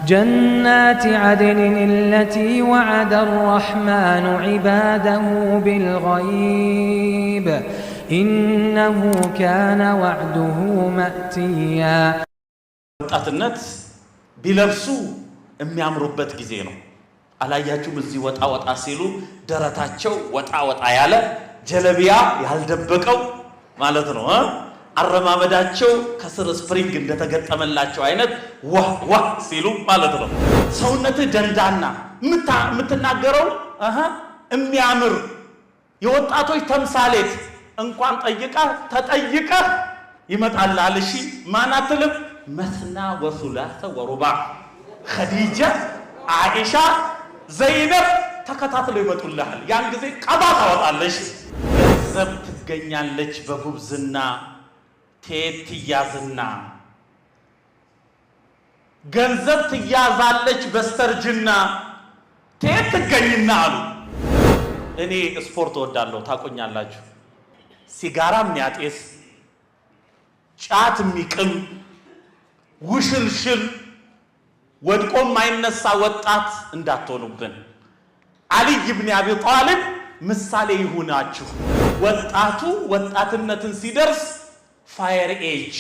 جنات عدن التي وعد الرحمن عباده بالغيب إنه كان وعده مأتيا ወጣትነት ቢለብሱ የሚያምሩበት ጊዜ ነው። አላያችሁም? እዚህ ወጣ ወጣ ሲሉ ደረታቸው ወጣ ወጣ ያለ ጀለቢያ ያልደበቀው ማለት ነው። አረማመዳቸው ከስር ስፕሪንግ እንደተገጠመላቸው አይነት ዋህ ዋህ ሲሉ ማለት ነው። ሰውነት ደንዳና የምትናገረው የሚያምር የወጣቶች ተምሳሌት እንኳን ተጠይቀ ይመጣልሃል። እሺ ማናትልም መስና ወሱላሰ ወሩባ ኸዲጃ አይሻ ዘይነብ ተከታትለው ይመጡልሃል። ያን ጊዜ ቀባ ታወጣለሽ። ገንዘብ ትገኛለች በጉብዝና ቴት ትያዝና ገንዘብ ትያዛለች በስተርጅና ቴት ትገኝና አሉ። እኔ ስፖርት ወዳለሁ ታቆኛላችሁ። ሲጋራ የሚያጤስ ጫት የሚቅም ውሽልሽል ወድቆ የማይነሳ ወጣት እንዳትሆኑብን አልይ ኢብኑ አቢ ጣሊብ ምሳሌ ይሁናችሁ። ወጣቱ ወጣትነትን ሲደርስ ፋየር ኤጅ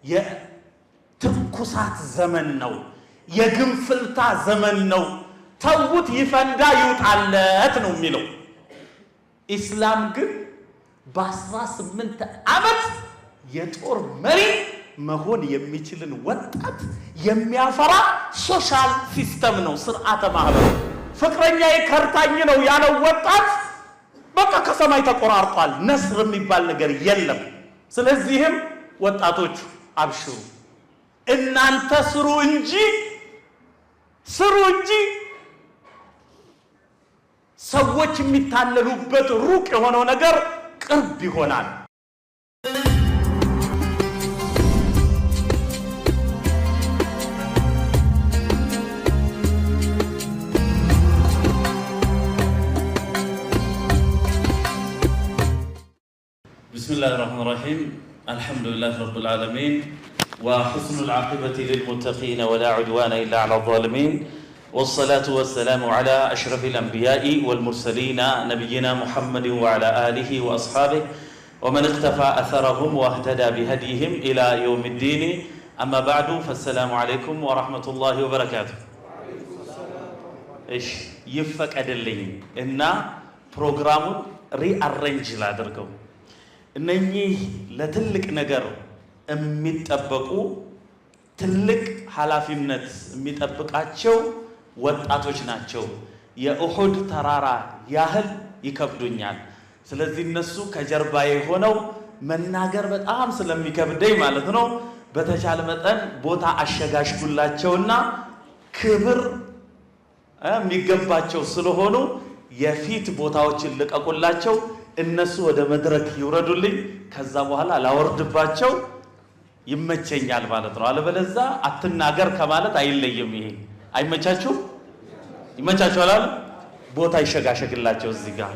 የትኩሳት ዘመን ነው፣ የግንፍልታ ዘመን ነው። ተውት ይፈንዳ ይውጣለት ነው የሚለው። ኢስላም ግን በ18 ዓመት የጦር መሪ መሆን የሚችልን ወጣት የሚያፈራ ሶሻል ሲስተም ነው፣ ስርዓተ ማህበር። ፍቅረኛዬ ከርታኝ ነው ያለው ወጣት በቃ ከሰማይ ተቆራርጧል። ነስር የሚባል ነገር የለም። ስለዚህም ወጣቶቹ አብሽሩ፣ እናንተ ስሩ እንጂ ሰዎች የሚታለሉበት ሩቅ የሆነው ነገር ቅርብ ይሆናል። بسم الله الرحمن الرحيم الحمد لله رب العالمين وحسن العاقبة للمتقين ولا عدوان إلا على الظالمين والصلاة والسلام على أشرف الأنبياء والمرسلين نبينا محمد وعلى آله وأصحابه ومن اقتفى أثرهم واهتدى بهديهم إلى يوم الدين أما بعد فالسلام عليكم ورحمة الله وبركاته. إيش يفك أدلين إن برنامج ريأرنج لا دركو እነኚህ ለትልቅ ነገር የሚጠበቁ ትልቅ ኃላፊነት የሚጠብቃቸው ወጣቶች ናቸው። የኡሁድ ተራራ ያህል ይከብዱኛል። ስለዚህ እነሱ ከጀርባዬ ሆነው መናገር በጣም ስለሚከብደኝ ማለት ነው በተቻለ መጠን ቦታ አሸጋሽጉላቸውና ክብር የሚገባቸው ስለሆኑ የፊት ቦታዎችን ልቀቁላቸው። እነሱ ወደ መድረክ ይውረዱልኝ። ከዛ በኋላ ላወርድባቸው ይመቸኛል ማለት ነው። አለበለዛ አትናገር ከማለት አይለይም። ይሄ አይመቻችሁ? ይመቻችኋል? ቦታ ይሸጋሸግላቸው። እዚህ ጋር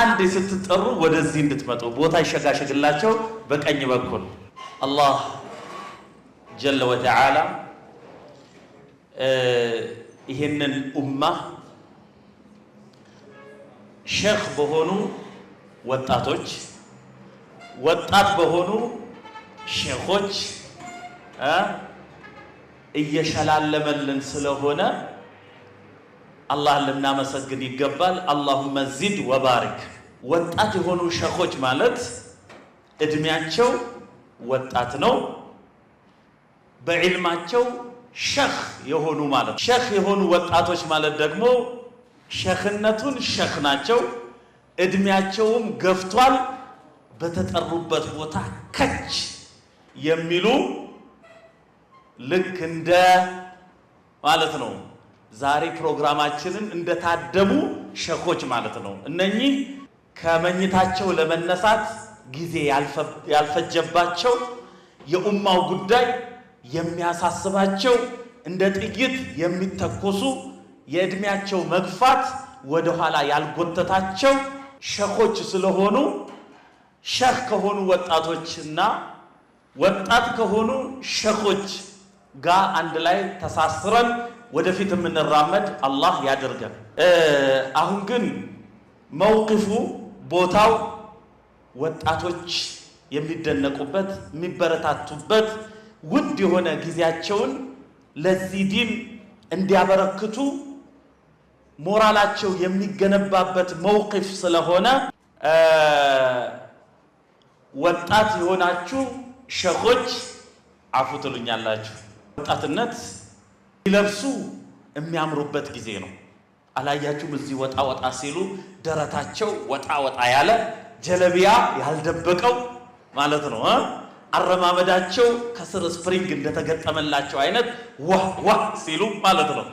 አንድ ስትጠሩ ወደዚህ እንድትመጡ ቦታ ይሸጋሸግላቸው። በቀኝ በኩል አላህ ጀለ ወተዓላ ይሄንን ኡማ ሼኽ በሆኑ ወጣቶች ወጣት በሆኑ ሼኾች እየሸላለመልን ስለሆነ አላህን ልናመሰግን ይገባል። አላሁመ ዚድ ወባሪክ። ወጣት የሆኑ ሼኾች ማለት እድሜያቸው ወጣት ነው፣ በዕልማቸው ሼኽ የሆኑ ማለት። ሼኽ የሆኑ ወጣቶች ማለት ደግሞ ሼኽነቱን ሼኽ ናቸው፣ እድሜያቸውም ገፍቷል፣ በተጠሩበት ቦታ ከች የሚሉ ልክ እንደ ማለት ነው። ዛሬ ፕሮግራማችንን እንደታደሙ ሼኾች ማለት ነው። እነኚህ ከመኝታቸው ለመነሳት ጊዜ ያልፈጀባቸው የኡማው ጉዳይ የሚያሳስባቸው እንደ ጥይት የሚተኮሱ የእድሜያቸው መግፋት ወደ ኋላ ያልጎተታቸው ሼኾች ስለሆኑ ሼኽ ከሆኑ ወጣቶችና ወጣት ከሆኑ ሼኾች ጋር አንድ ላይ ተሳስረን ወደፊት የምንራመድ አላህ ያድርገን። አሁን ግን መውቂፉ ቦታው ወጣቶች የሚደነቁበት የሚበረታቱበት ውድ የሆነ ጊዜያቸውን ለዚህ ዲን እንዲያበረክቱ ሞራላቸው የሚገነባበት መውቂፍ ስለሆነ ወጣት የሆናችሁ ሸኾች አፉ ትሉኛላችሁ። ወጣትነት ይለብሱ የሚያምሩበት ጊዜ ነው። አላያችሁም? እዚህ ወጣ ወጣ ሲሉ ደረታቸው ወጣ ወጣ ያለ ጀለቢያ ያልደበቀው ማለት ነው። አረማመዳቸው ከስር ስፕሪንግ እንደተገጠመላቸው አይነት ዋህ ዋህ ሲሉ ማለት ነው።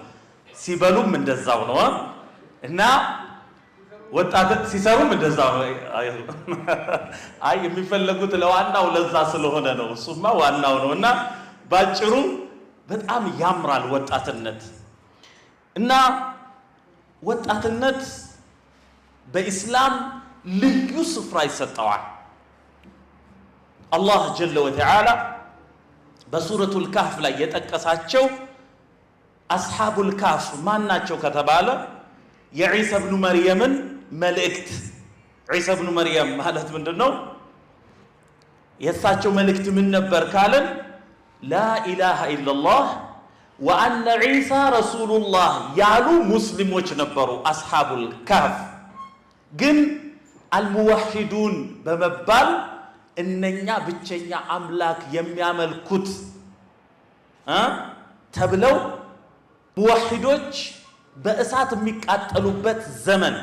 ሲበሉም እንደዛው ነው እና ወጣት ሲሰሩም እንደዛው ነው። አይ የሚፈለጉት ለዋናው ለዛ ስለሆነ ነው። እሱማ ዋናው ነው እና ባጭሩ በጣም ያምራል ወጣትነት። እና ወጣትነት በኢስላም ልዩ ስፍራ ይሰጠዋል። አላህ ጀለ ወተዓላ በሱረቱል ካህፍ ላይ የጠቀሳቸው አስሓቡል ካህፍ ማናቸው ከተባለ የዒሳ ብኑ መርየምን መልእክት። ዒሳ ብኑ መርየም ማለት ምንድነው? የእሳቸው መልእክት ምን ነበር ካለን ላኢላሃ ኢላላህ ወአነ ዒሳ ረሱሉላህ ያሉ ሙስሊሞች ነበሩ አስሓቡል ካህፍ። ግን አልሙወሒዱን በመባል እነኛ ብቸኛ አምላክ የሚያመልኩት ተብለው ሙወሒዶች በእሳት የሚቃጠሉበት ዘመን፣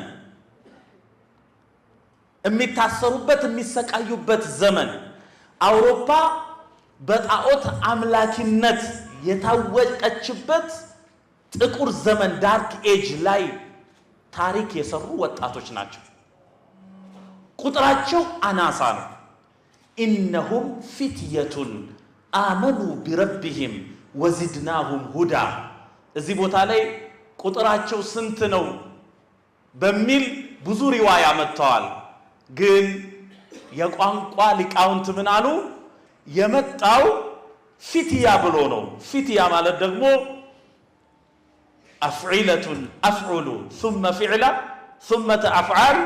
የሚታሰሩበት የሚሰቃዩበት ዘመን፣ አውሮፓ በጣዖት አምላኪነት የታወቀችበት ጥቁር ዘመን ዳርክ ኤጅ ላይ ታሪክ የሰሩ ወጣቶች ናቸው። ቁጥራቸው አናሳ ነው። ኢነሁም ፊትየቱን አመኑ ቢረቢሂም ወዚድናሁም ሁዳ። እዚህ ቦታ ላይ ቁጥራቸው ስንት ነው በሚል ብዙ ሪዋያ መጥተዋል። ግን የቋንቋ ሊቃውንት ምን አሉ? የመጣው ፊትያ ብሎ ነው። ፊትያ ማለት ደግሞ አፍዒለቱን አፍዑሉ ثم ፊዕላ ثم አፍዓል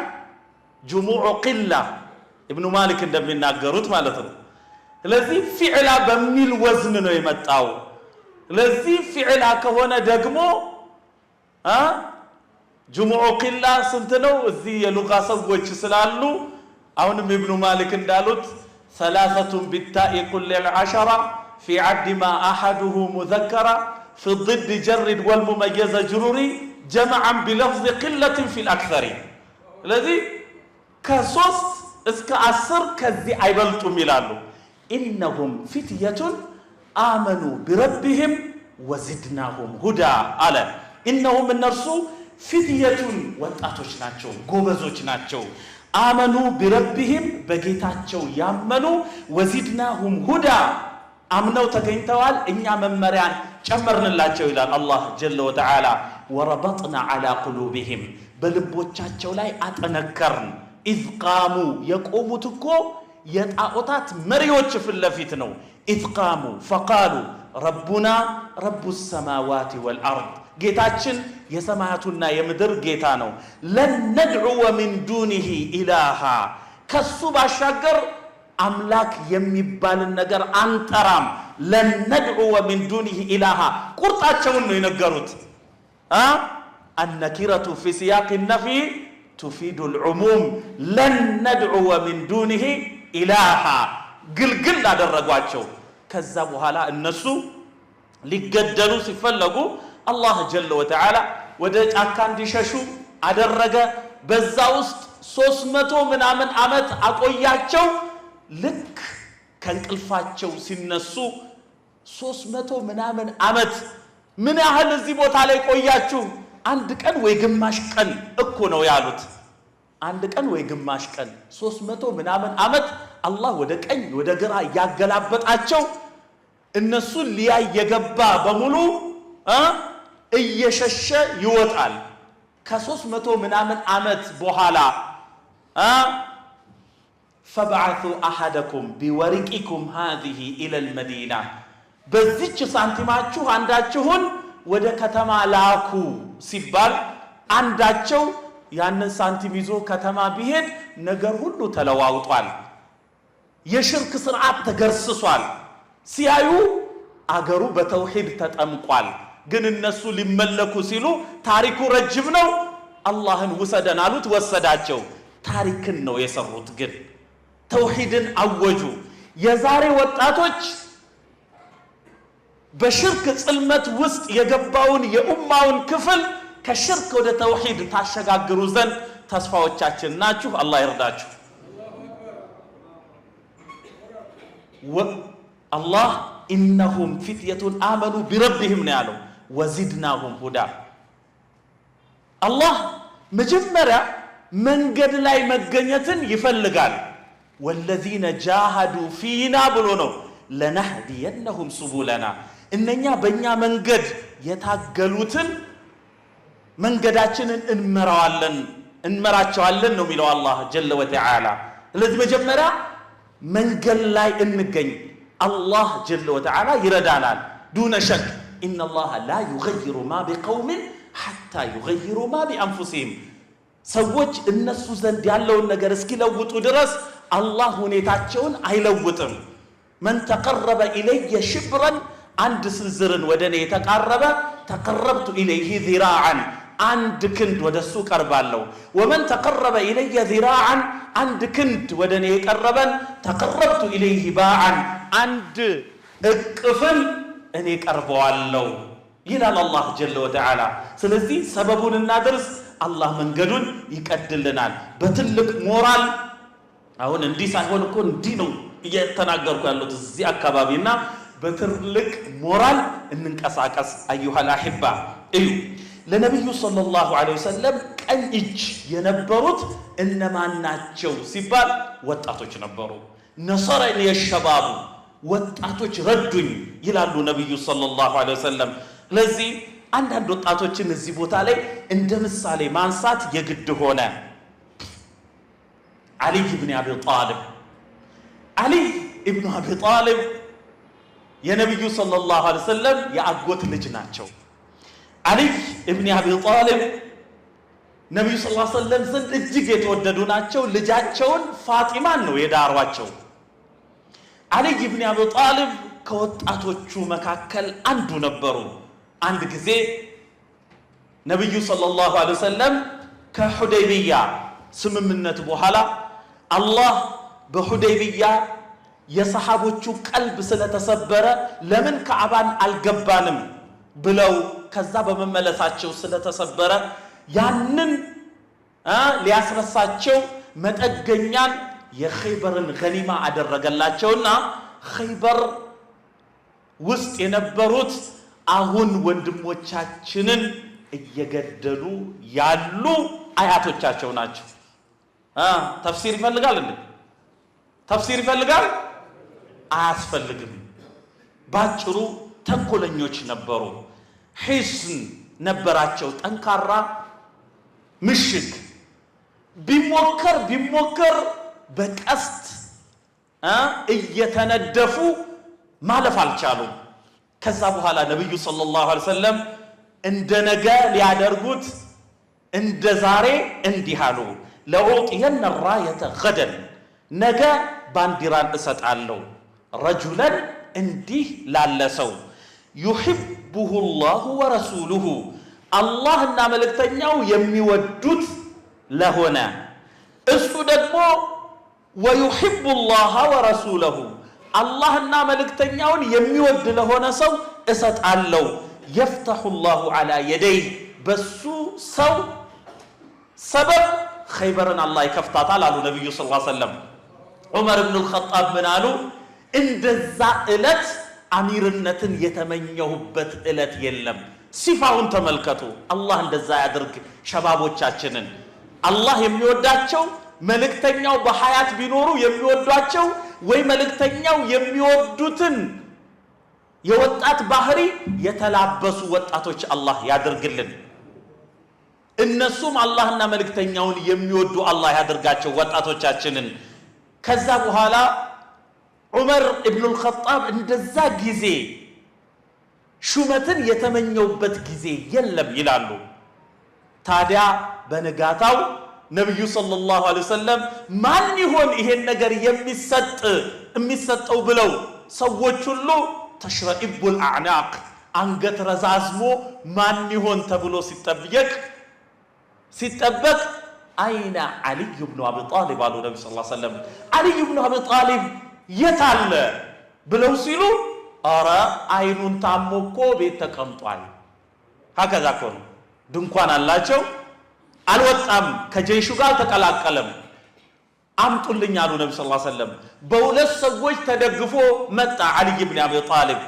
ጅሙዑ ቂላ ኢብኑ ማሊክ እንደሚናገሩት ማለት ነው። ስለዚህ ፊዕላ በሚል ወዝን ነው የመጣው። ስለዚህ ፊዕላ ከሆነ ደግሞ ጅሙዑ ቂላ ስንት ነው? እዚህ የሉጋ ሰዎች ስላሉ አሁንም ኢብኑ ማሊክ እንዳሉት ثلاثة بالتاء كل العشرة في عد ما أحده مذكرة في الضد جرد والمميز جروري جمعا بلفظ قلة في الأكثر. الذي كصوص اسك أسر كذي عيبلت ميلانو إنهم فتية آمنوا بربهم وزدناهم هدى. على إنهم النرسو فتية واتاتوش ناتشو ጎበዞች ናቸው። አመኑ ቢረቢሂም በጌታቸው ያመኑ ወዚድናሁም ሁዳ አምነው ተገኝተዋል እኛ መመሪያን ጨመርንላቸው ይላል አላህ ጀለ ወተዓላ። ወረበጥና ዐላ ቁሉቢሂም በልቦቻቸው ላይ አጠነከርን። ኢዝ ቃሙ የቆሙት እኮ የጣዖታት መሪዎች ፊት ለፊት ነው። ኢዝ ቃሙ ፈቃሉ ረቡና ረቡ ሰማዋት ወልአርድ ጌታችን የሰማያቱና የምድር ጌታ ነው። ለን ነድዑወ ሚን ዱኒሂ ኢላሃ ከሱ ባሻገር አምላክ የሚባልን ነገር አንጠራም። ለን ነድዑወ ሚን ዱኒሂ ኢላሃ ቁርጣቸውን ነው የነገሩት። አነኪረቱ ፊ ሲያቅ ነፊ ቱፊዱ ልዑሙም ለን ነድዑወ ሚን ዱኒሂ ኢላሃ ግልግል አደረጓቸው። ከዛ በኋላ እነሱ ሊገደሉ ሲፈለጉ አላህ ጀለ ወተዓላ ወደ ጫካ እንዲሸሹ አደረገ። በዛ ውስጥ 300 ምናምን ዓመት አቆያቸው። ልክ ከእንቅልፋቸው ሲነሱ 300 ምናምን ዓመት ምን ያህል እዚህ ቦታ ላይ ቆያችሁ? አንድ ቀን ወይ ግማሽ ቀን እኮ ነው ያሉት። አንድ ቀን ወይ ግማሽ ቀን 300 ምናምን ዓመት አላህ ወደ ቀኝ ወደ ግራ ያገላበጣቸው እነሱን ሊያይ የገባ በሙሉ እየሸሸ ይወጣል። ከ300 ምናምን ዓመት በኋላ ፈብዐቱ አሐደኩም ቢወሪቂኩም ሃዚሂ ኢለል መዲና በዚች ሳንቲማችሁ አንዳችሁን ወደ ከተማ ላኩ ሲባል አንዳቸው ያንን ሳንቲም ይዞ ከተማ ቢሄድ ነገር ሁሉ ተለዋውጧል። የሽርክ ስርዓት ተገርስሷል። ሲያዩ አገሩ በተውሂድ ተጠምቋል። ግን እነሱ ሊመለኩ ሲሉ ታሪኩ ረጅም ነው። አላህን ውሰደን አሉት፣ ወሰዳቸው። ታሪክን ነው የሰሩት፣ ግን ተውሂድን አወጁ። የዛሬ ወጣቶች በሽርክ ጽልመት ውስጥ የገባውን የኡማውን ክፍል ከሽርክ ወደ ተውሂድ ታሸጋግሩ ዘንድ ተስፋዎቻችን ናችሁ። አላህ ይርዳችሁ። አላህ ኢነሁም ፊትየቱን አመኑ ቢረቢህም ነው ያለው፣ ወዚድናሁም ሁዳ። አላህ መጀመሪያ መንገድ ላይ መገኘትን ይፈልጋል። ወለዚነ ጃሃዱ ፊና ብሎ ነው ለነህዲየነሁም ሱቡለና። እነኛ በእኛ መንገድ የታገሉትን መንገዳችንን እንመራቸዋለን ነው የሚለው አላህ ጀለ ወተዓላ። ስለዚህ መጀመሪያ መንገድ ላይ እንገኝ፣ አላህ ጀለ ወተዓላ ይረዳናል። ዱነ ሸክ ኢነላህ ላ ዩገይሩ ማ ቢቀውምን ሐታ ዩገይሩ ማ ቢአንፉሲሂም። ሰዎች እነሱ ዘንድ ያለውን ነገር እስኪለውጡ ድረስ አላህ ሁኔታቸውን አይለውጥም። መን ተቀረበ ኢለየ ሽብረን፣ አንድ ስንዝርን ወደ እኔ የተቃረበ ተቀረብቱ ኢለይህ ዚራዓን፣ አንድ ክንድ ወደ እሱ ቀርባለሁ። ወመን ተቀረበ ኢለየ ዚራዓን፣ አንድ ክንድ ወደ እኔ የቀረበን ተቀረብቱ ኢለይህ ባዓን፣ አንድ እቅፍን እኔ ቀርበዋለሁ ይላል አላህ ጀለ ወተዓላ። ስለዚህ ሰበቡን እናድርስ፣ አላህ መንገዱን ይቀድልናል በትልቅ ሞራል። አሁን እንዲህ ሳይሆን እኮ እንዲህ ነው እየተናገርኩ ያሉት እዚህ አካባቢና በትልቅ ሞራል እንንቀሳቀስ። አዩሃል አሂባ እዩ፣ ለነብዩ ሰለላሁ ዐለይሂ ወሰለም ቀኝ እጅ የነበሩት እነማን ናቸው ሲባል ወጣቶች ነበሩ። ነሰረኒ የሸባቡ፣ ወጣቶች ረዱኝ ይላሉ ነብዩ ሰለላሁ ዐለይሂ ወሰለም። ስለዚህ አንዳንድ ወጣቶችን እዚህ ቦታ ላይ እንደ ምሳሌ ማንሳት የግድ ሆነ። አሊ ኢብኑ አቢ ጣሊብ፣ አሊ ኢብኑ አቢ ጣሊብ የነብዩ ሰለላሁ ዐለይሂ ወሰለም የአጎት ልጅ ናቸው። አሊ ኢብኑ አቢ ጣሊብ ነብዩ ሰለላሁ ዐለይሂ ወሰለም ዘንድ እጅግ የተወደዱ ናቸው። ልጃቸውን ፋጢማን ነው የዳሯቸው። አሊ ኢብኑ አቢ ጣሊብ ከወጣቶቹ መካከል አንዱ ነበሩ። አንድ ጊዜ ነብዩ ሰለላሁ ዐለይሂ ወሰለም ከሁደይቢያ ስምምነት በኋላ አላህ በሁደይቢያ የሰሃቦቹ ቀልብ ስለተሰበረ ለምን ከዓባን አልገባንም ብለው ከዛ በመመለሳቸው ስለተሰበረ ያንን ሊያስረሳቸው መጠገኛን የኸይበርን ገኒማ አደረገላቸውና ኸይበር ውስጥ የነበሩት አሁን ወንድሞቻችንን እየገደሉ ያሉ አያቶቻቸው ናቸው። ተፍሲር ይፈልጋል እንዴ? ተፍሲር ይፈልጋል? አያስፈልግም። ባጭሩ ተንኮለኞች ነበሩ። ሒስን ነበራቸው፣ ጠንካራ ምሽግ። ቢሞከር በቀስት እየተነደፉ ማለፍ አልቻሉም። ከዛ በኋላ ነብዩ ሰለላሁ ዐለይሂ ወሰለም እንደ ነገ ሊያደርጉት እንደ ዛሬ እንዲህ አሉ፣ ለኡዕጢየነ ራየተ ገደን፣ ነገ ባንዲራን እሰጣለሁ፣ ረጁለን እንዲህ ላለ ሰው፣ ዩሂቡሁ ላሁ ወረሱሉሁ፣ አላህና መልእክተኛው የሚወዱት ለሆነ እሱ ደግሞ ወዩሂቡ ላህ ወረሱለሁ፣ አላህና መልእክተኛውን የሚወድ ለሆነ ሰው እሰጣለሁ። የፍተሑ ላሁ ዐላ የደይህ፣ በሱ ሰው ሰበብ ኸይበርን አላህ ይከፍታታል አሉ ነቢዩ ሰለላሁ ዐለይሂ ወሰለም። ዑመር ብኑ አልኸጣብ ምን አሉ? እንደዛ ዕለት አሚርነትን የተመኘሁበት ዕለት የለም። ሲፋውን ተመልከቱ። አላህ እንደዛ ያድርግ ሸባቦቻችንን። አላህ የሚወዳቸው መልእክተኛው በሐያት ቢኖሩ የሚወዷቸው ወይ መልእክተኛው የሚወዱትን የወጣት ባህሪ የተላበሱ ወጣቶች አላህ ያድርግልን። እነሱም አላህና መልእክተኛውን የሚወዱ አላህ ያድርጋቸው ወጣቶቻችንን። ከዛ በኋላ ዑመር ኢብኑ አልኸጣብ እንደዛ ጊዜ ሹመትን የተመኘውበት ጊዜ የለም ይላሉ። ታዲያ በነጋታው ነብዩ ሰለላሁ ዐለይሂ ወሰለም ማን ይሆን ይሄን ነገር የሚሰጠው ብለው ሰዎች ሁሉ ተሽረኢቡል አዕናቅ አንገት ረዛዝሞ ማን ይሆን ተብሎ ሲጠበቅ አይና አሊ ኢብኑ አቢ ጣሊብ አሉ ነብዩ ሰለላሁ ዐለይሂ ወሰለም። አሊ ኢብኑ አቢ ጣሊብ የት አለ ብለው ሲሉ አረ አይኑን ታሞ እኮ ቤት ተቀምጧል። ሀከዛ እኮ ነው። ድንኳን አላቸው፣ አልወጣም፣ ከጀይሹ ጋር ተቀላቀለም። አምጡልኝ አሉ ነብዩ ሰለላሁ ዐለይሂ ወሰለም። በሁለት ሰዎች ተደግፎ መጣ አሊ ኢብኑ አቢ ጣሊብ።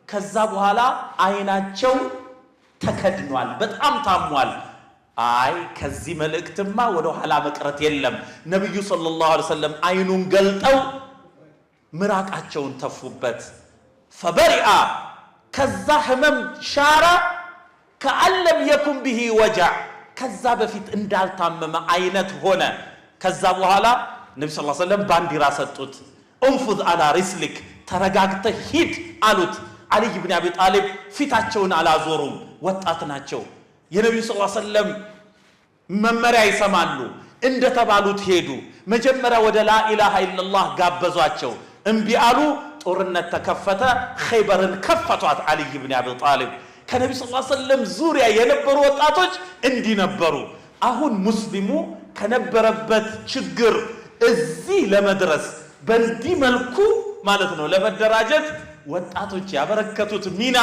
ከዛ በኋላ አይናቸው ተከድኗል፣ በጣም ታሟል። አይ ከዚህ መልእክትማ ወደ ኋላ መቅረት የለም። ነብዩ ሰለላሁ ዐለይሂ ወሰለም አይኑን ገልጠው ምራቃቸውን ተፉበት። ፈበሪአ ከዛ ህመም ሻራ ከአለም የኩን ቢሂ ወጃዕ ከዛ በፊት እንዳልታመመ አይነት ሆነ። ከዛ በኋላ ነብዩ ሰለላሁ ዐለይሂ ወሰለም ባንዲራ ሰጡት። እንፉዝ አላ ሪስሊክ ተረጋግተህ ሂድ አሉት። አሊ ኢብኑ አቢ ጣሊብ ፊታቸውን አላዞሩም፣ ወጣት ናቸው። የነብዩ ሰለላሁ ዐለይሂ ወሰለም መመሪያ ይሰማሉ። እንደተባሉት ሄዱ። መጀመሪያ ወደ ላኢላሃ ኢላላህ ጋበዟቸው፣ እምቢ አሉ። ጦርነት ተከፈተ። ኸይበርን ከፈቷት አሊ ኢብኑ አቢ ጣሊብ። ከነብዩ ሰለላሁ ዐለይሂ ወሰለም ዙሪያ የነበሩ ወጣቶች እንዲህ ነበሩ። አሁን ሙስሊሙ ከነበረበት ችግር እዚህ ለመድረስ በእንዲህ መልኩ ማለት ነው ለመደራጀት ወጣቶች ያበረከቱት ሚና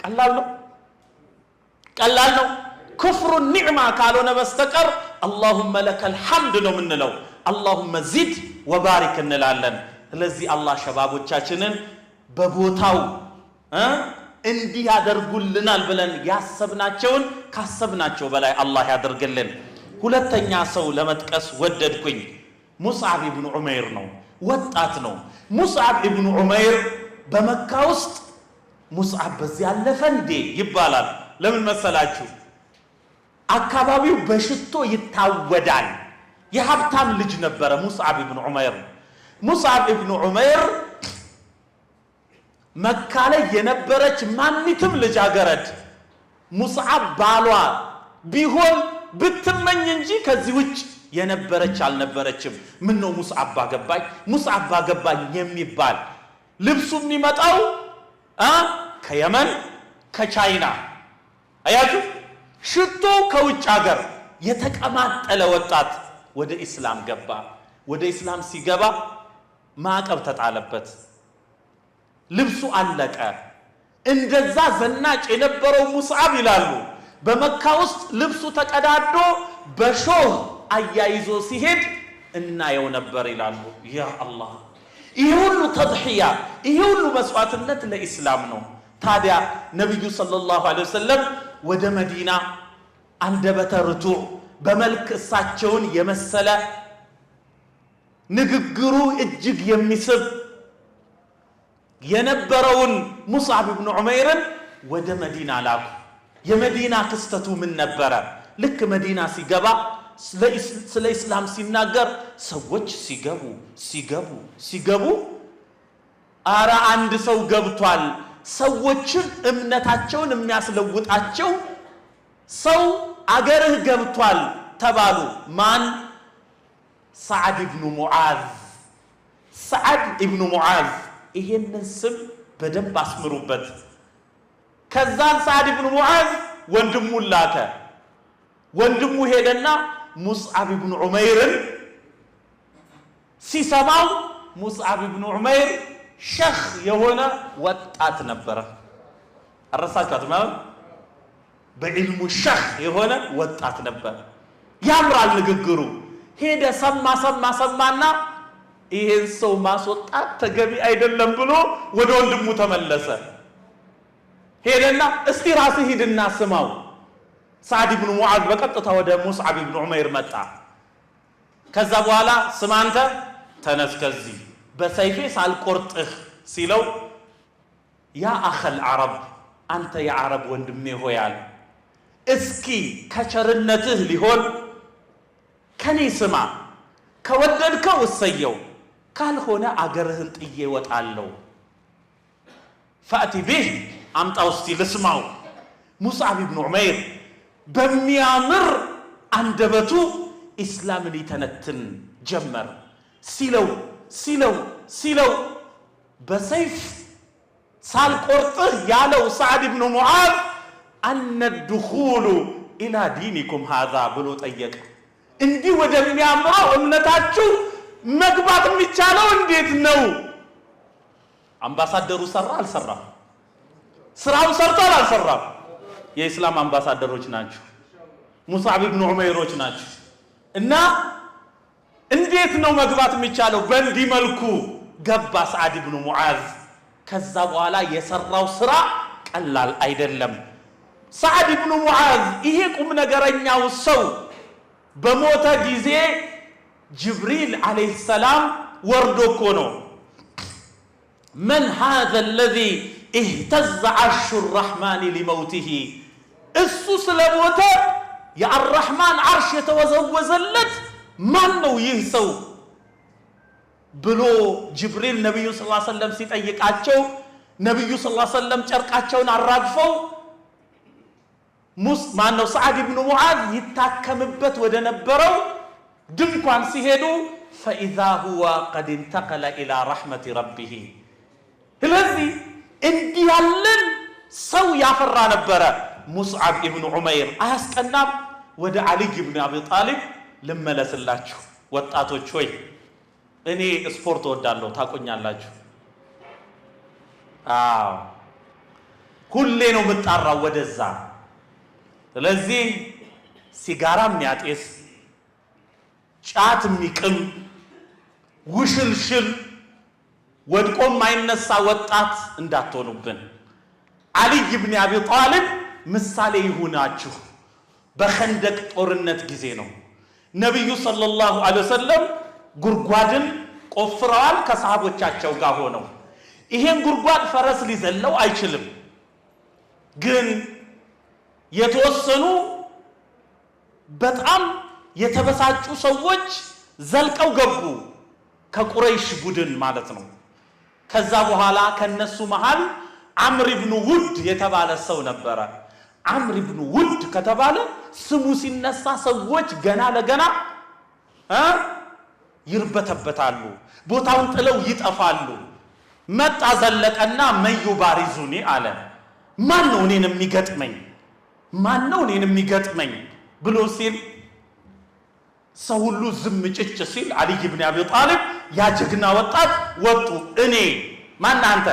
ቀላል ነው። ክፍሩ ኒዕማ ካልሆነ በስተቀር አላሁመ ለከል ሐምድ ነው የምንለው። አላሁመ ዚድ ወባሪክ እንላለን። ስለዚህ አላህ ሸባቦቻችንን በቦታው እንዲህ ያደርጉልናል ብለን ያሰብናቸውን ካሰብናቸው በላይ አላህ ያደርግልን። ሁለተኛ ሰው ለመጥቀስ ወደድኩኝ። ሙስዓብ ኢብኑ ዑመይር ነው። ወጣት ነው። ሙስዓብ ኢብኑ ዑመይር በመካ ውስጥ ሙስዓብ በዚህ ያለፈ እንዴ ይባላል። ለምን መሰላችሁ? አካባቢው በሽቶ ይታወዳል። የሀብታም ልጅ ነበረ ሙስዓብ ኢብኑ ዑመይር። ሙስዓብ ኢብኑ ዑመይር መካ ላይ የነበረች ማንትም ልጃገረድ ሙስዓብ ባሏ ቢሆን ብትመኝ እንጂ ከዚህ ውጭ የነበረች አልነበረችም። ምን ነው ሙስዓብ ባገባኝ የሚባል ልብሱ የሚመጣው ከየመን ከቻይና አያችሁ። ሽቶ ከውጭ ሀገር የተቀማጠለ ወጣት ወደ ኢስላም ገባ። ወደ ኢስላም ሲገባ ማዕቀብ ተጣለበት። ልብሱ አለቀ። እንደዛ ዘናጭ የነበረው ሙስዓብ ይላሉ በመካ ውስጥ ልብሱ ተቀዳዶ በሾህ አያይዞ ሲሄድ እናየው ነበር ይላሉ። ያ አላህ! ይሄ ሁሉ ተድሒያ፣ ይሄ ሁሉ መስዋዕትነት ለኢስላም ነው። ታዲያ ነብዩ ሰለላሁ ዐለይሂ ወሰለም ወደ መዲና አንደበተ ርቱዕ በመልክ እሳቸውን የመሰለ ንግግሩ እጅግ የሚስብ የነበረውን ሙስዓብ ኢብኑ ዑመይርን ወደ መዲና ላኩ። የመዲና ክስተቱ ምን ነበረ? ልክ መዲና ሲገባ ስለ ኢስላም ሲናገር ሰዎች ሲገቡ አረ አንድ ሰው ገብቷል፣ ሰዎችን እምነታቸውን የሚያስለውጣቸው ሰው አገርህ ገብቷል ተባሉ። ማን? ሰዓድ ኢብኑ ሙዓዝ። ይሄንን ስም በደንብ አስምሩበት። ከዛን ሰዓድ ኢብኑ ሙዓዝ ወንድሙን ላከ። ወንድሙ ሄደና ሙስዓብ ኢብኑ ዑመይርን ሲሰማው ሙስዓብ ኢብኑ ዑመይር ሸኽ የሆነ ወጣት ነበረ። አረሳችሁት ማለት በዕልሙ ሸኽ የሆነ ወጣት ነበር። ያምራል ንግግሩ። ሄደ ሰማና ይሄን ሰው ማስወጣት ተገቢ አይደለም ብሎ ወደ ወንድሙ ተመለሰ። ሄደና እስቲ ራስህ ሂድና ስማው። ሰዓድ ኢብኑ ሙዓዝ በቀጥታ ወደ ሙስዓብ ኢብኑ ዑመይር መጣ። ከዛ በኋላ ስማ አንተ ተነስ ከዚህ በሰይፌ ሳልቆርጥህ ሲለው ያ አኸል ዓረብ፣ አንተ የዓረብ ወንድሜ ሆያል፣ እስኪ ከቸርነትህ ሊሆን ከኔ ስማ። ከወደድከው እሰየው፣ ካልሆነ አገርህን ጥዬ ወጣለሁ። ፈእቲ ቢህ አምጣው እስቲ ልስማው። ሙስዓብ ኢብኑ ዑመይር በሚያምር አንደበቱ ኢስላምን ይተነትን ጀመር። ሲለው በሰይፍ ሳልቆርጥህ ያለው ሰዓድ ኢብኑ ሙዓዝ አነ الدخول ኢላ ዲኒኩም ሃዛ ብሎ ጠየቀ። እንዲህ ወደሚያምረው እምነታችሁ መግባት የሚቻለው እንዴት ነው? አምባሳደሩ ሰራ አልሰራም? ስራው ሰርቷል አልሰራም? የኢስላም አምባሳደሮች ናቸው፣ ሙስዓብ ኢብኑ ዑመይሮች ናቸው። እና እንዴት ነው መግባት የሚቻለው? በእንዲህ መልኩ ገባ ሰዓድ ኢብኑ ሙዓዝ። ከዛ በኋላ የሰራው ስራ ቀላል አይደለም። ሰዓድ ኢብኑ ሙዓዝ ይሄ ቁም ነገረኛው ሰው በሞተ ጊዜ ጅብሪል አለይሂ ሰላም ወርዶ እኮ ነው من هذا الذي اهتز عرش الرحمن لموته እሱ ስለሞተ የአርራህማን አርሽ የተወዘወዘለት ማን ነው ይህ ሰው ብሎ ጅብሪል ነብዩ ሰለላሁ ዐለይሂ ወሰለም ሲጠይቃቸው ነብዩ ሰለላሁ ዐለይሂ ወሰለም ጨርቃቸውን አራግፈው ማን ነው ሰዓድ ኢብኑ ሙዓዝ ይታከምበት ወደ ነበረው ድንኳን ሲሄዱ فإذا هو قد انتقل إلى رحمة ربه ስለዚህ እንዲህ ያለን ሰው ያፈራ ነበረ ሙስዓብ ኢብኑ ዑመይር። አያስቀናም? ወደ አልይ ኢብኑ አቢ ጣሊብ ልመለስላችሁ። ወጣቶች ሆይ እኔ ስፖርት ወዳለሁ ታቆኛላችሁ። ሁሌ ነው የምጣራው ወደዛ። ስለዚህ ሲጋራ የሚያጤስ ጫት የሚቅም ውሽልሽል ወድቆ የማይነሳ ወጣት እንዳትሆኑብን። አልይ ኢብኑ አቢ ጣሊብ ምሳሌ ይሁናችሁ። በኸንደቅ ጦርነት ጊዜ ነው ነብዩ ሰለላሁ ዐለይሂ ወሰለም ጉርጓድን ቆፍረዋል ከሰሃቦቻቸው ጋር ሆነው። ይሄን ጉርጓድ ፈረስ ሊዘለው አይችልም። ግን የተወሰኑ በጣም የተበሳጩ ሰዎች ዘልቀው ገቡ፣ ከቁረይሽ ቡድን ማለት ነው። ከዛ በኋላ ከነሱ መሃል አምር ኢብኑ ውድ የተባለ ሰው ነበረ። አምር ኢብኑ ውድ ከተባለ ስሙ ሲነሳ ሰዎች ገና ለገና ይርበተበታሉ፣ ቦታውን ጥለው ይጠፋሉ። መጣ ዘለቀና መዩ ባሪዙኒ አለ። ማን ነው እኔን የሚገጥመኝ? ማን ነው እኔን የሚገጥመኝ ብሎ ሲል ሰው ሁሉ ዝም ጭጭ ሲል አልይ ኢብኑ አቢ ጣሊብ ያ ጀግና ወጣት ወጡ። እኔ ማን አንተ?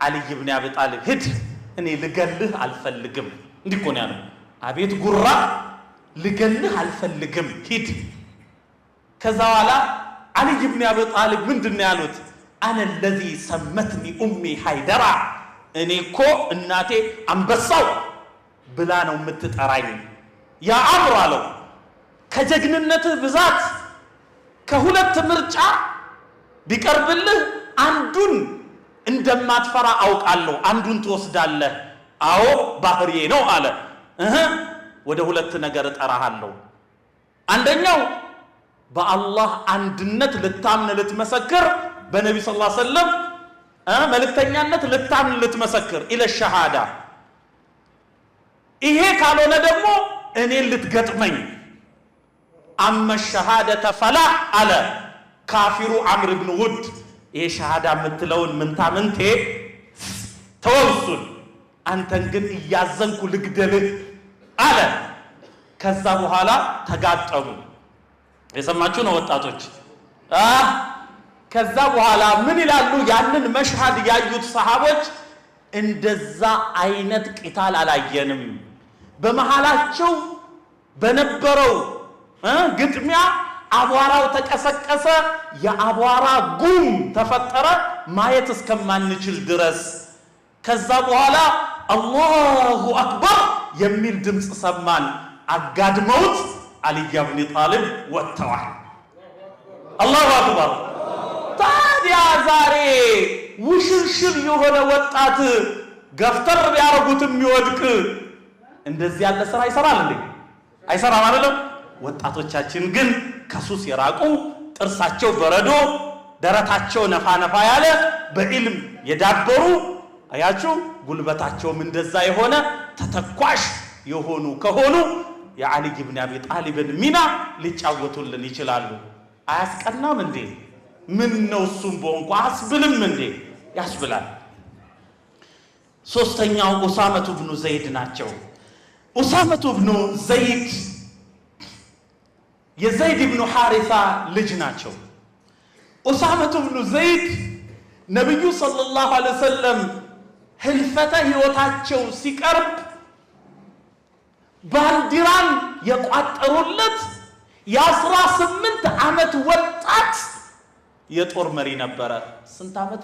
አልይ ኢብኑ አቢ ጣሊብ ሂድ፣ እኔ ልገልህ አልፈልግም። እንዲህ እኮ ነው ያለው። አቤት ጉራ! ልገልህ አልፈልግም፣ ሂድ። ከዛ በኋላ አልይ ኢብኑ አቢ ጣሊብ ምንድነው ያሉት? አነ الذي سمتني امي ሃይደራ፣ እኔ እኮ እናቴ አንበሳው ብላ ነው የምትጠራኝ። ያ አምር አለው ከጀግንነትህ ብዛት ከሁለት ምርጫ ቢቀርብልህ አንዱን እንደማትፈራ አውቃለሁ፣ አንዱን ትወስዳለህ። አዎ ባህሪዬ ነው አለ። ወደ ሁለት ነገር እጠራሃለሁ። አንደኛው በአላህ አንድነት ልታምን ልትመሰክር፣ በነቢ ሰለላሁ ዐለይሂ ወሰለም መልእክተኛነት ልታምን ልትመሰክር ኢለ ሸሃዳ። ይሄ ካልሆነ ደግሞ እኔን ልትገጥመኝ። አመ ሸሃደተ ፈላ አለ ካፊሩ አምር ኢብኑ ውድ። ይሄ ሸሃዳ የምትለውን ምንታምንቴ ተወሱን፣ አንተን ግን እያዘንኩ ልግደልህ አለ። ከዛ በኋላ ተጋጠሙ። የሰማችሁ ነው ወጣቶች። ከዛ በኋላ ምን ይላሉ? ያንን መሽሃድ ያዩት ሰሃቦች እንደዛ አይነት ቂታል አላየንም። በመሃላቸው በነበረው ግጥሚያ አቧራው ተቀሰቀሰ፣ የአቧራ ጉም ተፈጠረ ማየት እስከማንችል ድረስ። ከዛ በኋላ አላሁ አክበር የሚል ድምፅ ሰማን። አጋድመውት አልይ ኢብኑ ጣሊብ ወጥተዋል። አላሁ አክበር። ታዲያ ዛሬ ውሽልሽል የሆነ ወጣት ገፍተር ቢያረጉት የሚወድቅ እንደዚህ ያለ ስራ ይሰራል እንዴ? አይሰራም አይደለም? ወጣቶቻችን ግን ከሱስ የራቁ ጥርሳቸው በረዶ ደረታቸው ነፋ ነፋ ያለ በኢልም የዳበሩ አያችሁ ጉልበታቸውም እንደዛ የሆነ ተተኳሽ የሆኑ ከሆኑ የዓሊ ኢብኑ አቢ ጣሊብን ሚና ሊጫወቱልን ይችላሉ። አያስቀናም እንዴ? ምን ነው እሱም በእንኳ አስብልም እንዴ? ያስብላል። ሶስተኛው ኡሳመቱ ብኑ ዘይድ ናቸው። ኡሳመቱ ብኑ ዘይድ የዘይድ ብኑ ሐሪሳ ልጅ ናቸው። ኡሳመቱ ብኑ ዘይድ ነብዩ ሰለላሁ ዐለይሂ ወሰለም ህልፈተ ህይወታቸው ሲቀርብ ባንዲራን የቋጠሩለት የ18 ዓመት ወጣት የጦር መሪ ነበረ። ስንት ዓመት?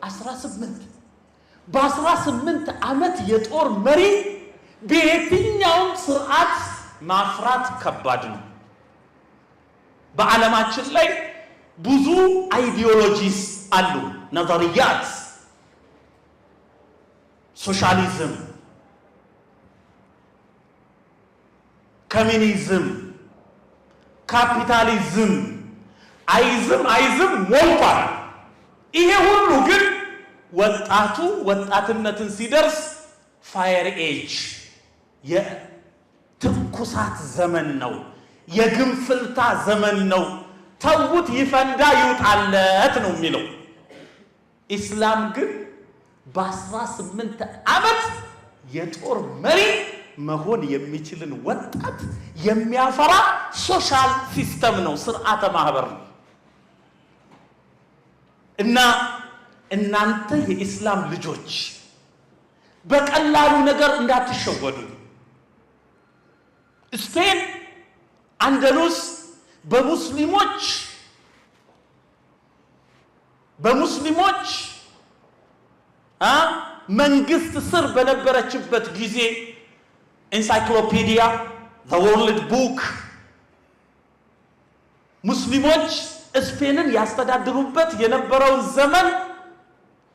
18። በ18 ዓመት የጦር መሪ በየትኛውም ስርዓት ማፍራት ከባድ ነው። በዓለማችን ላይ ብዙ አይዲዮሎጂስ አሉ፣ ነظريات ሶሻሊዝም፣ ኮሚኒዝም፣ ካፒታሊዝም አይዝም ሞልቷል። ይሄ ሁሉ ግን ወጣትነትን ሲደርስ ፋየር ኤጅ የትኩሳት ዘመን ነው፣ የግንፍልታ ዘመን ነው። ተውት ይፈንዳ ይውጣለት ነው የሚለው። ኢስላም ግን በ18 ዓመት የጦር መሪ መሆን የሚችልን ወጣት የሚያፈራ ሶሻል ሲስተም ነው፣ ስርዓተ ማህበር ነው። እና እናንተ የኢስላም ልጆች በቀላሉ ነገር እንዳትሸወዱ። ስፔን አንደሉስ በሙስሊሞች መንግስት ስር በነበረችበት ጊዜ ኢንሳይክሎፒዲያ ዘ ወርልድ ቡክ ሙስሊሞች ስፔንን ያስተዳድሩበት የነበረው ዘመን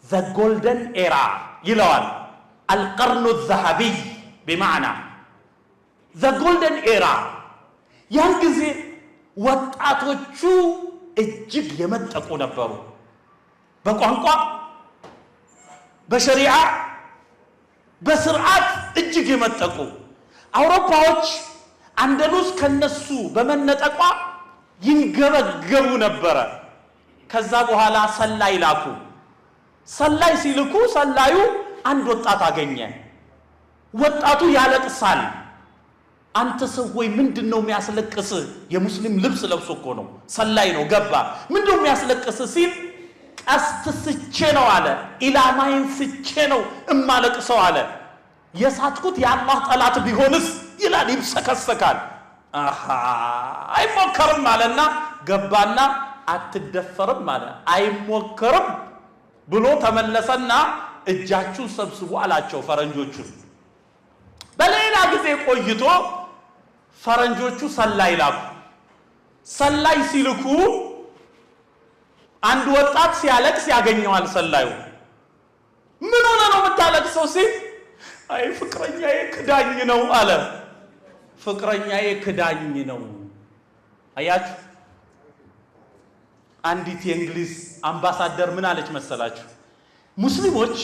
ዘ ጎልደን ኤራ ይለዋል። አልቀርኑ ዘሀቢይ በማዕና ዘ ጎልደን ኤራ። ያን ጊዜ ወጣቶቹ እጅግ የመጠቁ ነበሩ። በቋንቋ፣ በሸሪዓ፣ በስርዓት እጅግ የመጠቁ። አውሮፓዎች አንደሉስ ከነሱ በመነጠቋ ይንገበገቡ ነበረ። ከዛ በኋላ ሰላይ ላኩ። ሰላይ ሲልኩ ሰላዩ አንድ ወጣት አገኘ። ወጣቱ ያለቅሳል። አንተ ሰው ወይ ምንድነው የሚያስለቅስ? የሙስሊም ልብስ ለብሶ እኮ ነው፣ ሰላይ ነው። ገባ። ምንድነው የሚያስለቅስ ሲል ቀስት ስቼ ነው አለ። ኢላማይን ስቼ ነው እማለቅሰው አለ። የሳትኩት የአላህ ጠላት ቢሆንስ ይላል፣ ይብሰከሰካል። አይሞከርም አለና ገባና አትደፈርም አለ። አይሞከርም ብሎ ተመለሰና እጃችሁን ሰብስቡ አላቸው ፈረንጆቹን። በሌላ ጊዜ ቆይቶ ፈረንጆቹ ሰላይ ላኩ። ሰላይ ሲልኩ አንድ ወጣት ሲያለቅስ ያገኘዋል ሰላዩ። ምን ሆነ ነው የምታለቅሰው ሲል አይ ፍቅረኛዬ ክዳኝ ነው አለ። ፍቅረኛዬ ክዳኝ ነው። አያችሁ፣ አንዲት የእንግሊዝ አምባሳደር ምን አለች መሰላችሁ? ሙስሊሞች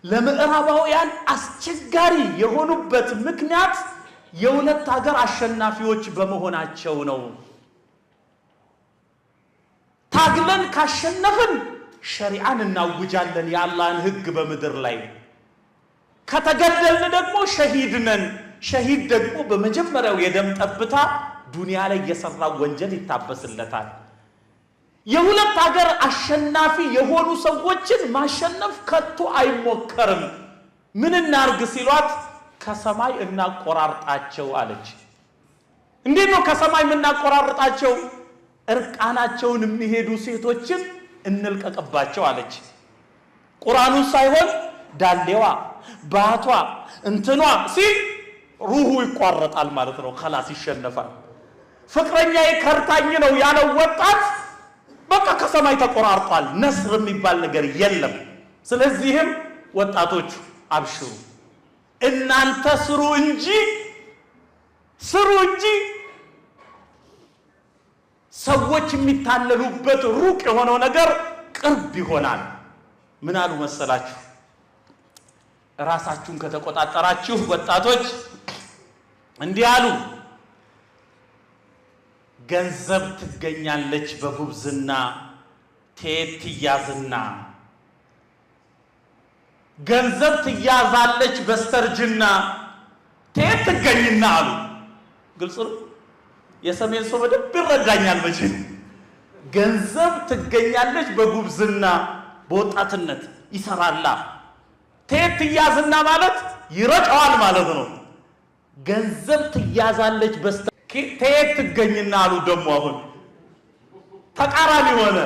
ለምዕራባውያን አስቸጋሪ የሆኑበት ምክንያት የሁለት ሀገር አሸናፊዎች በመሆናቸው ነው። ታግለን ካሸነፍን ሸሪዓን እናውጃለን፣ የአላህን ህግ በምድር ላይ። ከተገደልን ደግሞ ሸሂድ ነን። ሸሂድ ደግሞ በመጀመሪያው የደም ጠብታ ዱንያ ላይ የሰራው ወንጀል ይታበስለታል። የሁለት ሀገር አሸናፊ የሆኑ ሰዎችን ማሸነፍ ከቶ አይሞከርም። ምን እናርግ ሲሏት ከሰማይ እናቆራርጣቸው አለች። እንዴት ነው ከሰማይ የምናቆራርጣቸው? እርቃናቸውን የሚሄዱ ሴቶችን እንልቀቅባቸው አለች። ቁርአኑን ሳይሆን ዳሌዋ፣ ባቷ፣ እንትኗ ሲል ሩሁ ይቋረጣል ማለት ነው። خلاص ይሸነፋል። ፍቅረኛዬ ከርታኝ ነው ያለው ወጣት በቃ ከሰማይ ተቆራርጧል። ነስር የሚባል ነገር የለም። ስለዚህም ወጣቶቹ አብሽሩ፣ እናንተ ስሩ እንጂ ሰዎች የሚታለሉበት ሩቅ የሆነው ነገር ቅርብ ይሆናል። ምን አሉ መሰላችሁ? ራሳችሁን ከተቆጣጠራችሁ ወጣቶች እንዲህ አሉ ገንዘብ ትገኛለች በጉብዝና ቴት ትያዝና ገንዘብ ትያዛለች በስተርጅና ቴት ትገኝና አሉ ግልጽ ነው የሰሜን ሰው በደንብ ይረዳኛል መቼም ገንዘብ ትገኛለች በጉብዝና በወጣትነት ይሰራላ ቴት ትያዝና ማለት ይረጫዋል ማለት ነው ገንዘብ ትያዛለች ቴት ትገኝና አሉ ደግሞ አሁን ተቃራኒ ሆነ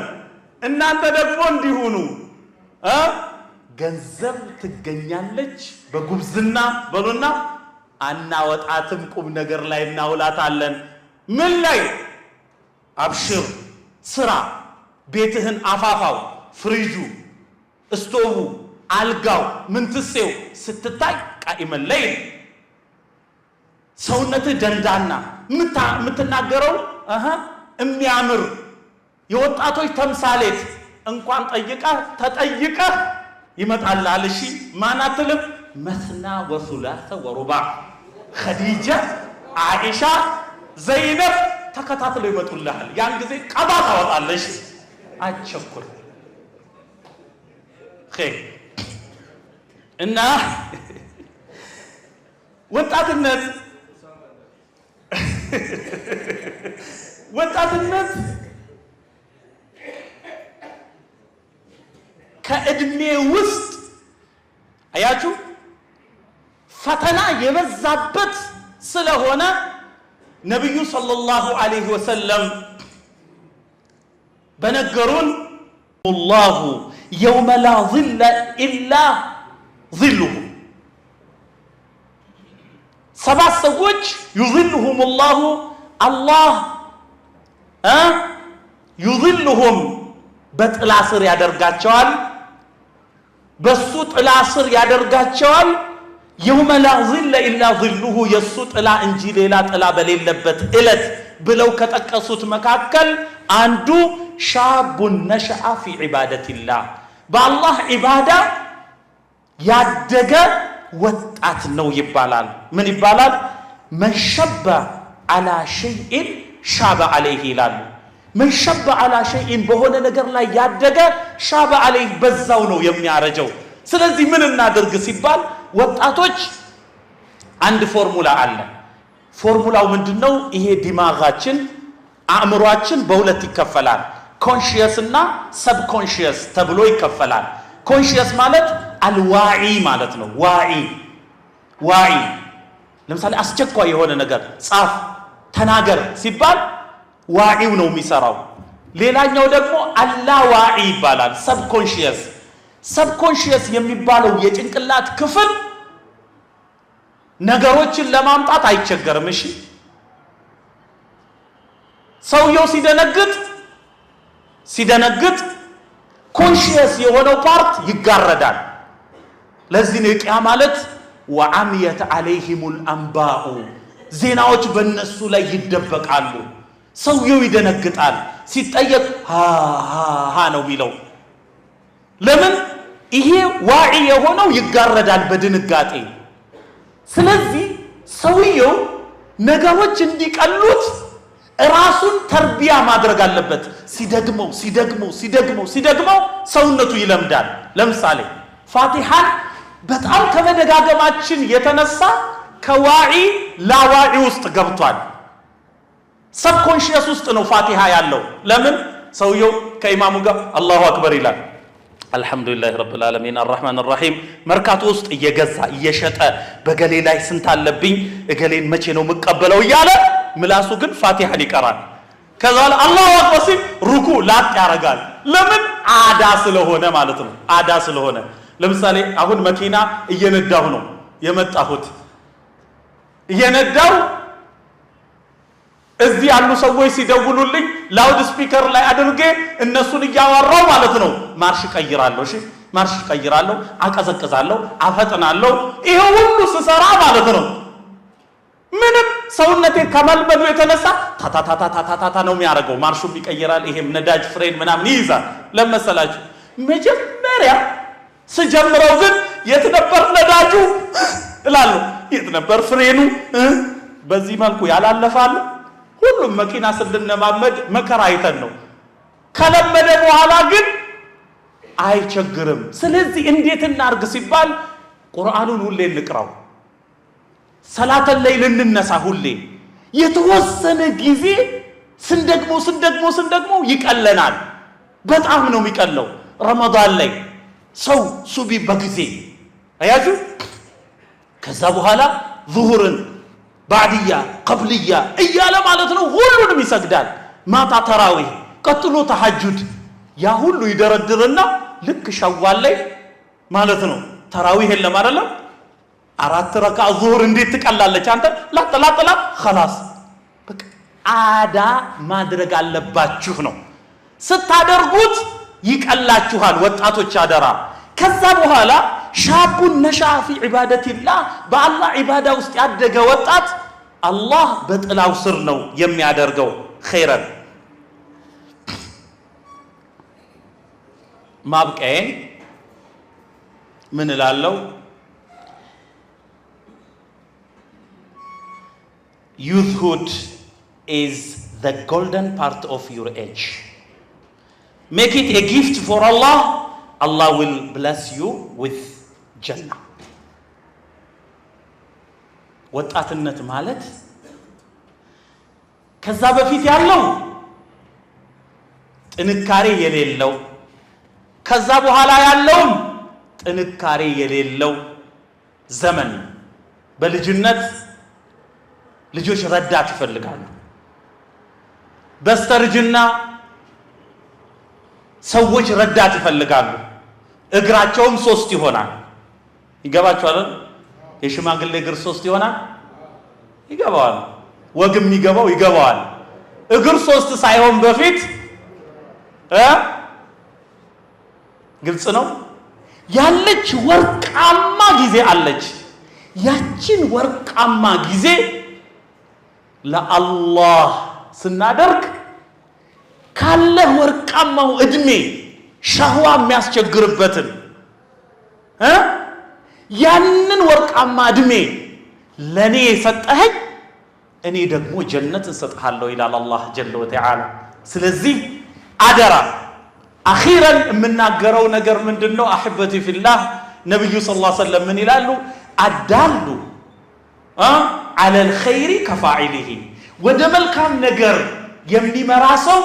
እናንተ ደግሞ እንዲሁኑ ገንዘብ ትገኛለች በጉብዝና በሉና አናወጣትም ቁም ነገር ላይ እናውላታለን ምን ላይ አብሽር ስራ ቤትህን አፋፋው ፍሪጁ እስቶቡ አልጋው ምንትሴው ስትታይ ቃኢመን ላይ ሰውነትህ ደንዳና ምትናገረው የሚያምር የወጣቶች ተምሳሌት እንኳን ተጠይቀ ይመጣልሃል እሺ ማን አትልም መስና ወሱላሰ ወሩባ ኸዲጃ አይሻ ዘይነብ ተከታትለው ይመጡልሃል ያን ጊዜ ቀባ ታወጣለሽ አቸኩል ኸይር እና ወጣትነት ከእድሜ ውስጥ አያችሁ ፈተና የበዛበት ስለሆነ ነብዩ ሰለላሁ ዐለይሂ ወሰለም በነገሩን والله يوم لا ظل الا ظله ሰባት ሰዎች يظلهم الله الله يظلهم በጥላ ስር ያደርጋቸዋል በሱ ጥላ ስር ያደርጋቸዋል يوم لا ظل الا ظله የሱ ጥላ እንጂ ሌላ ጥላ በሌለበት እለት ብለው ከተቀሱት መካከል አንዱ شاب نشأ في عبادة الله بالله عبادة ያደገ ወጣት ነው ይባላል ምን ይባላል من شب على شيء شاب عليه ይላሉ من شب على شيء በሆነ ነገር ላይ ያደገ شاب عليه በዛው ነው የሚያረጀው ስለዚህ ምን እናድርግ ሲባል ወጣቶች አንድ ፎርሙላ አለ ፎርሙላው ምንድነው ይሄ ዲማጋችን አእምሮአችን በሁለት ይከፈላል ኮንሺየስ እና ሰብኮንሺየስ ተብሎ ይከፈላል ኮንሺየስ ማለት አልዋዒ ማለት ነው ዋዒ ለምሳሌ አስቸኳይ የሆነ ነገር ጻፍ ተናገር ሲባል ዋዒው ነው የሚሰራው ሌላኛው ደግሞ አላዋዒ ይባላል ሰብኮንሺየስ የሚባለው የጭንቅላት ክፍል ነገሮችን ለማምጣት አይቸገርም እሺ ሰውየው ሲደነግጥ ኮንሺየስ የሆነው ፓርት ይጋረዳል ለዚህ ነው ቂያ ማለት ወአምየት አለይሂሙል አንባኡ ዜናዎች በእነሱ ላይ ይደበቃሉ ሰውየው ይደነግጣል ሲጠየቅ ሃ ነው የሚለው ለምን ይሄ ዋዒ የሆነው ይጋረዳል በድንጋጤ ስለዚህ ሰውየው ነገሮች እንዲቀሉት ራሱን ተርቢያ ማድረግ አለበት ሲደግመው ሰውነቱ ይለምዳል ለምሳሌ ፋቲሃን በጣም ከመደጋገማችን የተነሳ ከዋዒ ላዋዒ ውስጥ ገብቷል ሰብኮንሺየስ ውስጥ ነው ፋቲሃ ያለው ለምን ሰውየው ከኢማሙ ጋር አላሁ አክበር ይላል አልহামዱሊላሂ ረብል ዓለሚን አርራህማን አርራሂም መርካቶ ውስጥ እየገዛ እየሸጠ በገሌ ላይ ስንት አለብኝ እገሌን መቼ ነው መቀበለው እያለ ምላሱ ግን ፋቲሃን ይቀራል ከዛል አላሁ አክበር ሲል ሩኩ ላጥ ያረጋል ለምን አዳ ስለሆነ ማለት ነው አዳ ስለሆነ ለምሳሌ አሁን መኪና እየነዳሁ ነው የመጣሁት እየነዳው እዚህ ያሉ ሰዎች ሲደውሉልኝ ላውድ ስፒከር ላይ አድርጌ እነሱን እያወራው ማለት ነው ማርሽ ቀይራለሁ እሺ ማርሽ ቀይራለሁ አቀዘቅዛለሁ አፈጥናለሁ ይሄ ሁሉ ስሰራ ማለት ነው ምንም ሰውነቴ ከመልመዱ የተነሳ ታታታታታታ ነው የሚያደርገው ማርሹም ይቀይራል ይሄም ነዳጅ ፍሬን ምናምን ይይዛል ለመሰላችሁ መጀመሪያ ስጀምረው ግን የት ነበር ነዳጁ እላለሁ የት ነበር ፍሬኑ በዚህ መልኩ ያላለፋል ሁሉም መኪና ስንለማመድ መከራ አይተን ነው ከለመደ በኋላ ግን አይቸግርም ስለዚህ እንዴት እናርግ ሲባል ቁርአኑን ሁሌ እንቅራው ሰላተ ለይል እንነሳ ሁሌ የተወሰነ ጊዜ ስንደግሞ ይቀለናል በጣም ነው የሚቀለው ረመዳን ላይ ሰው ሱቢ በጊዜ አያጁ ከዛ በኋላ ዙሁርን ባዕድያ ቀብልያ እያለ ማለት ነው ሁሉንም ይሰግዳል ማታ ተራዊህ ቀጥሎ ተሐጁድ ያ ሁሉ ይደረድርና ልክ ሸዋል ላይ ማለት ነው ተራዊህ የለም አይደለም 4 ረካ ዙሁር እንዴት ትቀላለች አንተ ላጥላ خلاص በቃ አዳ ማድረግ አለባችሁ ነው ስታደርጉት ይቀላችኋል ወጣቶች አደራ ከዛ በኋላ ሻቡን ነሻ في عبادة الله በአላህ ዒባዳ ውስጥ ያደገ ወጣት አላህ በጥላው ስር ነው የሚያደርገው ኸይረን ማብቀየን ምን እላለሁ youthhood is the golden part of your age make it a gift for Allah will bless you with Jannah ወጣትነት ማለት ከዛ በፊት ያለው ጥንካሬ የሌለው ከዛ በኋላ ያለው ጥንካሬ የሌለው ዘመን በልጅነት ልጆች ረዳት ይፈልጋሉ በስተርጅና ሰዎች ረዳት ይፈልጋሉ እግራቸውም 3 ይሆናል ይገባችኋል የሽማግሌ እግር 3 ይሆናል ይገባዋል ወግም ይገባዋል እግር 3 ሳይሆን በፊት ግልጽ ነው ያለች ወርቃማ ጊዜ አለች ያችን ወርቃማ ጊዜ ለአላህ ስናደርግ ካለ ወርቃማው እድሜ ሻህዋ የሚያስቸግርበትን ያንን ወርቃማ እድሜ ለኔ ሰጠኸኝ እኔ ደግሞ ጀነት እንሰጥሃለሁ ይላል አላህ ጀለ ወተዓላ ስለዚህ አደራ አኺራን የምናገረው ነገር ምንድነው አህበቲ ፊላህ ነብዩ ሰለላሁ ዐለይሂ ወሰለም ምን ይላሉ አዳሉ على الخير كفاعله ወደ መልካም ነገር የሚመራ ሰው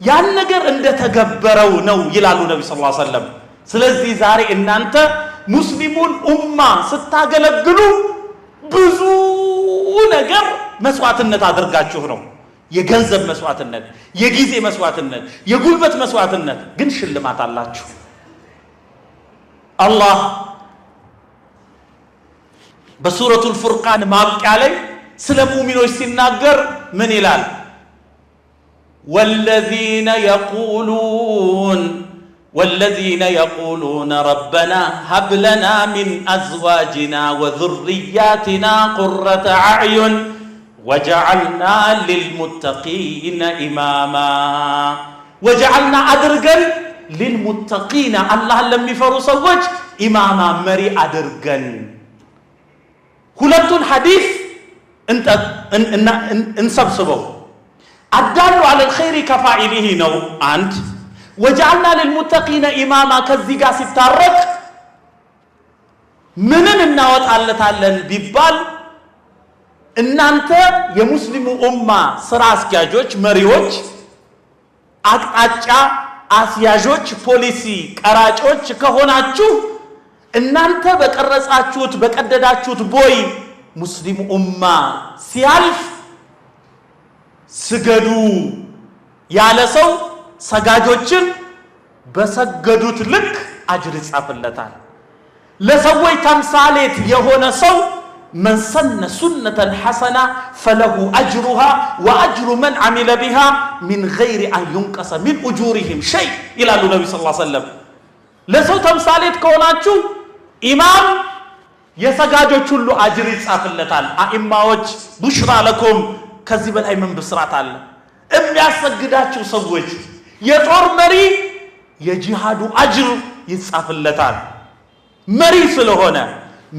ያን ነገር እንደተገበረው ነው ይላሉ ነብዩ ሰለላሁ ዐለይሂ ወሰለም ስለዚህ ዛሬ እናንተ ሙስሊሙን ኡማ ስታገለግሉ ብዙ ነገር መስዋዕትነት አድርጋችሁ ነው የገንዘብ መስዋዕትነት የጊዜ መስዋዕትነት የጉልበት መስዋዕትነት ግን ሽልማት አላችሁ አላህ በሱረቱል ፉርቃን ማብቂያ ላይ ስለ ሙእሚኖች ሲናገር ምን ይላል والذين يقولون ربنا هب لنا من أزواجنا وذرياتنا قرة أعين وجعلنا للمتقين إماما وجعلنا أدرجا للمتقين الله لم يفروا سوج إماما مري أدرجا ሁለቱን ሐዲስ እንሰብስበው አዳሉ على الخير كفاعله ነው አንድ وجعلنا للمتقين إماما ከዚህ ጋር ሲታረቅ ምንን እናወጣለታለን ቢባል እናንተ የሙስሊሙ ኡማ ስራ አስኪያጆች መሪዎች አቅጣጫ አስያዦች ፖሊሲ ቀራጮች ከሆናችሁ እናንተ በቀረጻችሁት በቀደዳችሁት ቦይ ሙስሊሙ ኡማ ሲያልፍ ስገዱ ያለ ሰው ሰጋጆችን በሰገዱት ልክ አጅር ይጻፍለታል ለሰዎች ተምሳሌት የሆነ ሰው من سن سنة حسنة فله أجرها وأجر من عمل بها من غير أن ينقص من أجورهم شيء إلى النبي صلى الله عليه وسلم لسو تمثاليت كوناتشو إمام يسجاجو كله أجر يتصافلتال أئماوج بشرى لكم كذب الأيمن بسراتال أم يسجداتشو سوج يطور مري يجهادو أجر يتصافلتال መሪ ስለሆነ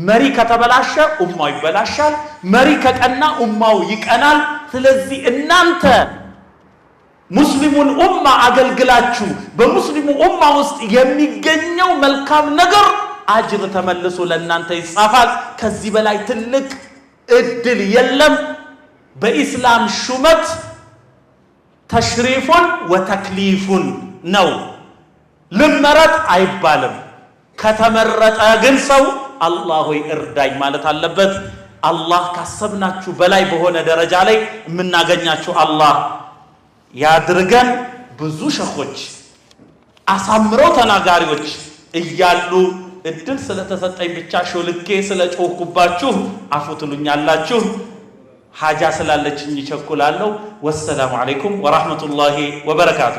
መሪ ከተበላሸ ኡማው ይበላሻል መሪ ከቀና ኡማው ይቀናል ስለዚህ እናንተ ሙስሊሙን ኡማ አገልግላችሁ በሙስሊሙ ኡማ ውስጥ የሚገኘው መልካም ነገር አጅር ተመልሶ ለእናንተ ይጻፋል ከዚህ በላይ ትልቅ እድል የለም በእስላም ሹመት ተሽሪፉን ወተክሊፉን ነው ልመረጥ አይባልም ከተመረጠ ግን ሰው አላህ ሆይ እርዳኝ ማለት አለበት አላህ ካሰብናችሁ በላይ በሆነ ደረጃ ላይ የምናገኛችሁ አላህ ያድርገን ብዙ ሸኾች አሳምረው ተናጋሪዎች እያሉ እድል ስለተሰጠኝ ብቻ ሾልኬ ስለጮህኩባችሁ አፉትሉኛላችሁ ሐጃ ስላለችኝ ይቸኩላለሁ ወሰላሙ አለይኩም ወራህመቱላሂ ወበረካቱ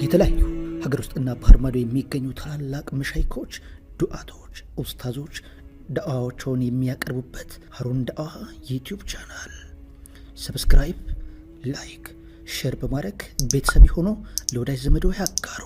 የተለያዩ ሀገር ውስጥና ባህር ማዶ የሚገኙ ታላላቅ መሻይኮች ዱዓቶች ኡስታዞች ዳዋዎችን የሚያቀርቡበት ሀሩን ዳዋ ዩቲዩብ ቻናል ሰብስክራይብ ላይክ ሼር በማድረግ ቤተሰብ ሆኖ ለወዳጅ ዘመዶ ያጋሩ